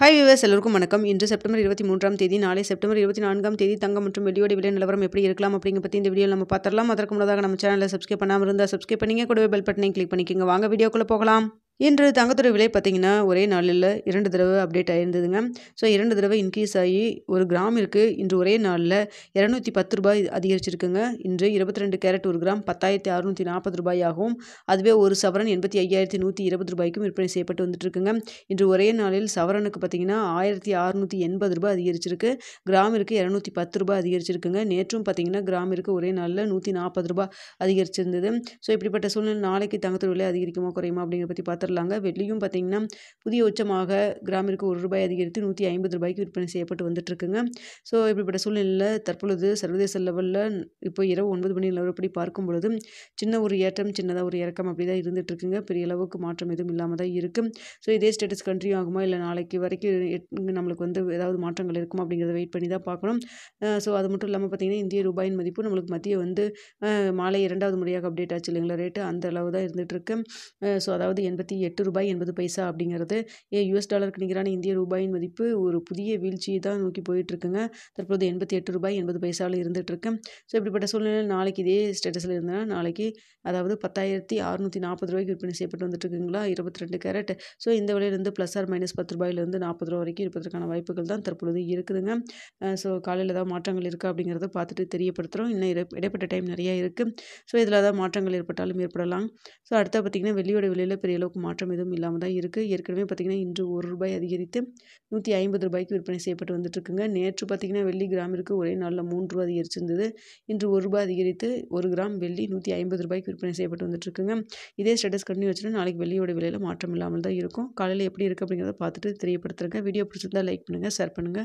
Hi viewers எல்லோருக்கும் வணக்கம். இன்று செப்டம்பர் 23ஆம் தேதி, நாளை செப்டம்பர் 24ஆம் தேதி தங்கம் மற்றும் வெள்ளியோட விலை நிலவரம் எப்படி இருக்கலாம் அப்படிங்க பற்றி இந்த வீடியோவில் நம்ம பார்த்துடலாம். அதற்கு முன்னதாக நம்ம சேனலை சப்ஸ்கிரைப் பண்ணாமல் இருந்தால் சப்ஸ்கிரைப் பண்ணிங்க, கூடவே பெல் பட்டனையும் கிளிக் பண்ணிக்கோங்க. வாங்க வீடியோக்குள்ளே போகலாம். இன்று தங்கத்தோட விலை பார்த்தீங்கன்னா ஒரே நாளில் 2 தடவை அப்டேட் ஆயிருந்ததுங்க. ஸோ 2 தடவை இன்க்ரீஸ் ஆகி ஒரு கிராமிற்கு இன்று ஒரே நாளில் ரூ. 210 அதிகரிச்சிருக்குங்க. இன்று 22 கேரட் ஒரு கிராம் 10,640 ரூபாயாகவும், அதுவே ஒரு சவரன் 85,120 ரூபாய்க்கும் விற்பனை செய்யப்பட்டு வந்துட்டு இருக்குங்க. இன்று ஒரே நாளில் சவரனுக்கு பார்த்தீங்கன்னா ரூ. 1,680 அதிகரிச்சிருக்கு. கிராமிற்கு ரூ. 210 அதிகரிச்சிருக்குங்க. நேற்றும் பார்த்தீங்கன்னா கிராமிற்கு ஒரே நாளில் ரூ. 140 அதிகரிச்சிருந்தது. ஸோ இப்படிப்பட்ட சூழ்நிலை நாளைக்கு தங்கத்தோட விலை அதிகரிக்குமா குறையுமா அப்படிங்கிறத பற்றி பார்த்துடலாங்க. வெள்ளியும் பார்த்தீங்கன்னா புதிய உச்சமாக கிராமிற்கு ரூ. 1 அதிகரித்து ரூ. 150 விற்பனை செய்யப்பட்டு வந்துட்டு இருக்குங்க. ஸோ இப்படிப்பட்ட சூழ்நிலையில் தற்பொழுது சர்வதேச லெவலில் இப்போ இரவு 9 மணி நிலவரப்படி பார்க்கும் பொழுது சின்ன ஒரு ஏற்றம், சின்னதாக ஒரு இறக்கம் அப்படி தான் இருந்துட்டு இருக்குங்க. பெரிய அளவுக்கு மாற்றம் எதுவும் இல்லாமல் தான் இருக்கு. ஸோ இதே ஸ்டேட்டஸ் கண்டினியூ ஆகுமா, இல்லை நாளைக்கு வரைக்கும் நம்மளுக்கு ஏதாவது மாற்றங்கள் இருக்குமா அப்படிங்கிறத வெயிட் பண்ணி தான் பார்க்கணும். ஸோ அது மட்டும் இல்லாமல் பார்த்தீங்கன்னா இந்திய ரூபாயின் மதிப்பு நம்மளுக்கு மத்திய மாலை 2வது முறையாக அப்டேட் ஆச்சு இல்லைங்களா, ரேட்டு அந்த அளவு தான் இருந்துட்டு இருக்கு. ஸோ அதாவது ரூ. 88.80 அப்படிங்கிறது US டாலருக்கு நிகரான இந்திய ரூபாயின் மதிப்பு ஒரு புதிய வீழ்ச்சியை தான் நோக்கி போயிட்டு இருக்குங்க. தற்போது ரூ. 88.80 இருந்துட்டு இருக்கு. ஸோ இப்படிப்பட்ட சூழ்நிலையில் நாளைக்கு இதே ஸ்டேட்டஸில் இருந்தனா நாளைக்கு அதாவது 10,640 விற்பனை செய்யப்பட்டு வந்துட்டு இருக்குங்களா 22 கேரட். ஸோ இந்த விலையிலிருந்து +or -10 40 வரைக்கும் இருப்பதற்கான வாய்ப்புகள் தான் தற்பொழுது இருக்குதுங்க. ஸோ காலையில் ஏதாவது மாற்றங்கள் இருக்கா அப்படிங்கிறத பார்த்துட்டு தெரியப்படுத்துகிறோம். இன்னும் இடைப்பட்ட டைம் நிறையா இருக்குது. ஸோ இதில் ஏதாவது மாற்றங்கள் ஏற்பட்டாலும் ஏற்படலாம். ஸோ அடுத்த பார்த்திங்கன்னா வெள்ளியோட விலையில் பெரிய அளவுக்கு மாற்றம் எதுவும் இல்லாமல் தான் இருக்குது. ஏற்கனவே பார்த்திங்கன்னா இன்று ரூ. 1 அதிகரித்து ரூ. 150 விற்பனை செய்யப்பட்டு வந்துட்டு இருக்குங்க. நேற்று பார்த்திங்கன்னா வெள்ளி கிராமிற்கு ஒரே நாளில் ரூ. 3 அதிகரிச்சிருந்தது. இன்று ரூ. 1 அதிகரித்து 1 கிராம் வெள்ளி ரூ. 150 விற்பனை செய்யப்பட்டு வந்துட்டு இருக்குங்க. இதே ஸ்டேட்டஸ் கண்டினியூ வச்சுன்னா நாளைக்கு வெள்ளியோட விலையில் மாற்றம் இல்லாமல் தான் இருக்கும். காலையில் எப்படி இருக்குது அப்படிங்கிறத பார்த்துட்டு தெரியப்படுத்துகிறேங்க. வீடியோ பிடிச்சிருந்தா லைக் பண்ணுங்கள், ஷேர் பண்ணுங்கள்.